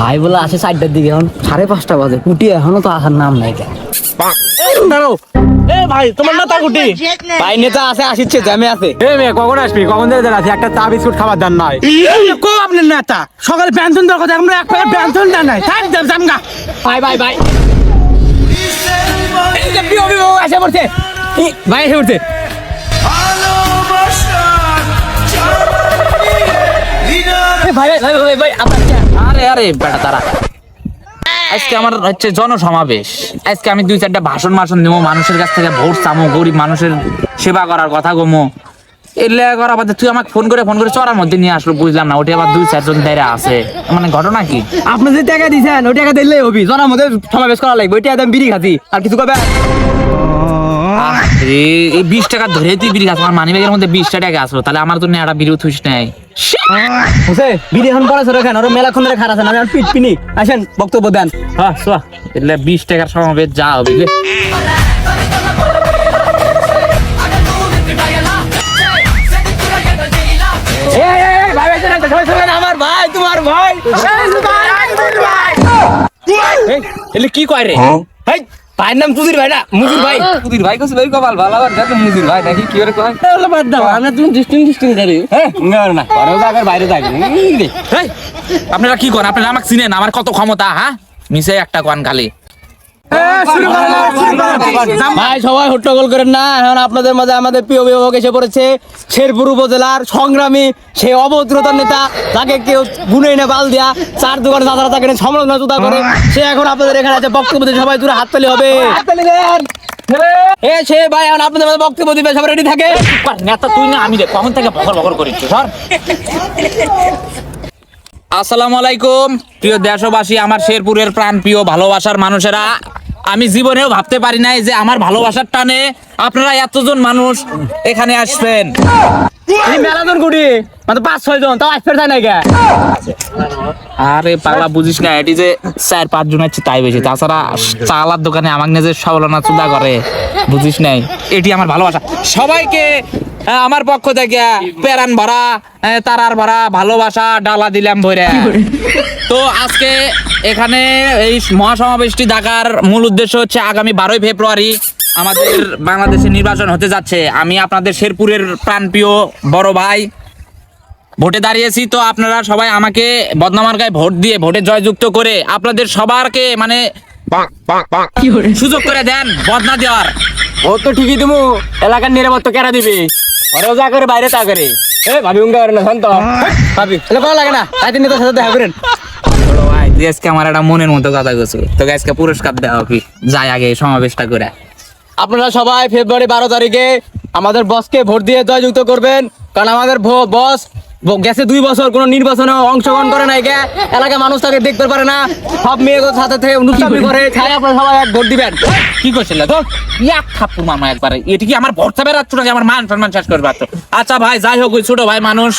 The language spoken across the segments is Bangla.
ভাই বলে আসে 4টার দিকে, এখন 5:30 বাজে, কুটি এখনো তো আসার নাম নাই। ভাই তোমার নেতা কুটি ভাই নেতা আছে, আসিচ্ছে জ্যামে আছে। কখন আসবি? কখন আছে? একটা চা বিস্কুট খাবার দান নাই। কো আপনার নেতা সকালে পেনশন দেওয়ার কথা, আমরা এক প্যাকেট পেনশন দেন নাই। থাক দেব জামগা। ভাই এই যে প্রিয় অভিভাবক এসে পড়ছে, ভাই এসে পড়ছে। ভাই আপনার আরে বেটা তারা আজকে আমার হচ্ছে জনসমাবেশ। আজকে আমি 2-4টা ভাষণ দেবো, মানুষের কাছ থেকে ভোট চামো, গরিব মানুষের সেবা করার কথা গমো। এলে করা বাদে তুই আমাকে ফোন করে চড়ার মধ্যে নিয়ে আসলো, বুঝলাম না। ওটা আবার 2-4 জন দাঁড়া আছে, মানে ঘটনা কি? আপনি যে টাকা দিয়েছেন ওই টাকা দিলেই হবি, জনার মধ্যে সমাবেশ করা লাগবে। ওইটা একদম বিড়ি খাতি, আর কিছু কবে? এই 20 টাকা ধরে তুই বিড়ি খাস? আমার মানি ব্যাগের মধ্যে 20 টাকা আসলো, তাহলে আমার জন্য একটা বিড়ি থুস নাই। বিড়ি এখন পড়া ছিল কেন? ওরা মেলাক্ষণ ধরে খারাপ আছে না, আমি পিট পিনি। আসেন বক্তব্য দেন। হ্যাঁ 20 টাকার সমাবেশ যা হবে। আমার ভাই, তোমার ভাই কি কয় রে? ভাইয়ের নাম মুজির ভাই না, মুজির ভাই। মুদির ভাই কইছে ভাই কপাল ভালো, আবার দেখো মুদির ভাই নাকি কি করে কয়? বাদ দাও, আমরা তুমি ডিস্টিং করি। না ঘরেও যাবে বাইরে যাবে। আপনারা কি করেন? আপনারা আমাকে চিনেন? আমার কত ক্ষমতা? হ্যাঁ মিশে একটা কোয়ান খালি। ভাই সবাই হট্টগোল করেন না। এখন আপনাদের মাঝে আমাদের প্রিয় অভিভাবক এসে পড়েছে, শেরপুর উপজেলার সংগ্রামী সেই অভদ্রতার নেতা, তাকে কেউ গুনে না বাল দিয়া, 4 দোকানে দাদারা তাকে সমালোচনা জুতা করে, সে এখন আপনাদের এখানে আছে বক্তব্য দিয়ে। সবাই দূরে হাততালি হবে। সে ভাই এখন আপনাদের মাঝে বক্তব্য দিবে, সবাই রেডি থাকে। নেতা তুই না আমি, কখন থেকে বকর করিস? ধর। আসসালামু আলাইকুম প্রিয় দেশবাসী, আমার শেরপুরের প্রাণ প্রিয় ভালোবাসার মানুষেরা। আমি জীবনেও ভাবতে পারি নাই যে আমার ভালোবাসার টানে আপনারা এতজন মানুষ এখানে আসবেন। মেলাজন গুড়ি মানে 5-6 জন, তাও আসতে চায় না কে? আরে পাগলা বুঝিস না, এটি যে 4-5 জন আছে তাই বেশি। তাছাড়া চালার দোকানে আমাকে নিয়ে যে সবলনা চুদা করে, বুঝিস নাই? এটি আমার ভালোবাসা। সবাইকে আমার পক্ষ থেকে প্যারান ভরা, তারার ভরা ভালোবাসা ডালা দিলাম ভরে। তো আজকে এখানে এই মহাসমাবেশটি ডাকার মূল উদ্দেশ্য হচ্ছে আগামী 12ই ফেব্রুয়ারি আমাদের বাংলাদেশে নির্বাচন হতে যাচ্ছে। আমি আপনাদের শেরপুরের প্রাণপ্রিয় বড় ভাই, ভোটে দাঁড়িয়েছি। তো আপনারা সবাই আমাকে বদনামার্কায় ভোট দিয়ে, ভোটে জয়যুক্ত করে আপনাদের সবারকে মানে সুযোগ করে দেন বদনা দেওয়ার। ও তো ঠিকই, তুমি এলাকার নিরাপত্তা কেরা দিবি? ঘরেও যা করে বাইরে তা করে। ভাবি উঙ্গা করে না, শান্ত ভাবি, এটা ভালো লাগে না। তাই তিনি তোর সাথে দেখা করেন। ভাই তুই আজকে আমার একটা মনের মতো কথা কইছো, তোকে আজকে পুরস্কার দেওয়া হবে। যাই আগে সমাবেশটা করে। আপনারা সবাই ফেব্রুয়ারি 12 তারিখে আমাদের বসকে ভোট দিয়ে জয়যুক্ত করবেন, কারণ আমাদের বস গেছে 2 বছর কোনো নির্বাচনে অংশগ্রহণ করে নাই। এলাকার মানুষ তাকে দেখতে পারে না, সব মেয়ে সাথে থেকে অনুষ্ঠান করে। তাই আপনারা সবাই এক ভোট দিবেন। কি করছিল তো এক থাপ্পড় মামা একবারে? এটা কি আমার ভোট চাপে রাখছো নাকি আমার মান সম্মান শেষ করবে? আচ্ছা ভাই যাই হোক, ওই ছোট ভাই মানুষ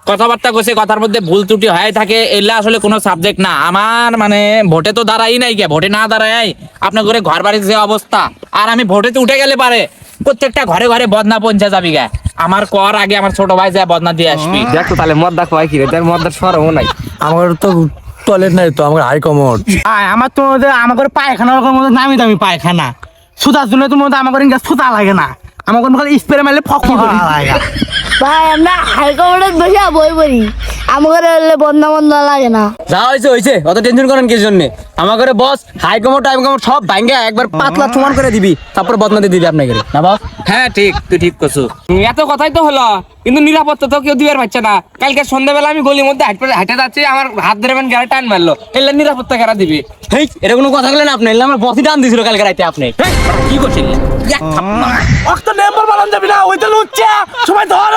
কথাবার্তা কইছে, কথার মধ্যে ভুল ত্রুটি হয়ে থাকে, এগুলা আসলে কোনো সাবজেক্ট না আমার। মানে ভোটে তো দাঁড়াই নাই গে, ভোটে না দাঁড়াই আপনার ঘরে ঘর বাড়ির যে অবস্থা, আর আমি ভোটেতে উঠে গেলে পারে প্রত্যেকটা ঘরে ঘরে বদনা পৌঁছে যাবি গে। আমার কর আগে আমার ছোট ভাই যায় বদনা দিয়ে আসবি। দেখো তাহলে মদ খাওয়াই কি রে? তার মদ সরও নাই। আমার তো টয়লেট নাই, তো আমার হাই কমোড। আমার তো আমার পায়খানার মধ্যে নামি দামি পায়খানা, সুতার জন্য তো আমার সুতা লাগে না। আমার খালি স্প্রে মারলে ফক লাগে। ভাই আমরা হাইকমান্ডে বসে বই পড়ি, আমার বন্ধা লাগে না। যা হয়েছে অত টেনশন করেন কি জন্য? আমার ঘরে বস হাই কমোড টাইম কমোড সব ভাঙ্গা একবার পাতলা সমান করে দিবি, তারপর বদনা দিয়ে দিবি আপনাকে না বস? হ্যাঁ ঠিক, তুই ঠিক করছো। এত কথাই তো হলো, কিন্তু নিরাপত্তা তো কেউ দিবার পারছে না। কালকে সন্ধ্যাবেলা আমি গলির মধ্যে হাঁটে যাচ্ছি, আমার হাত ধরে গাড়ি টান মারলো, এলে নিরাপত্তা কারা দিবি? এটা কোনো কথা বলেন আপনি? আমার বসই টান দিয়েছিল কালকে রাতে। আপনি কি করছেন? নাম্বার বানান যাবি না, ওইটা লুচ্চা সবাই ধর।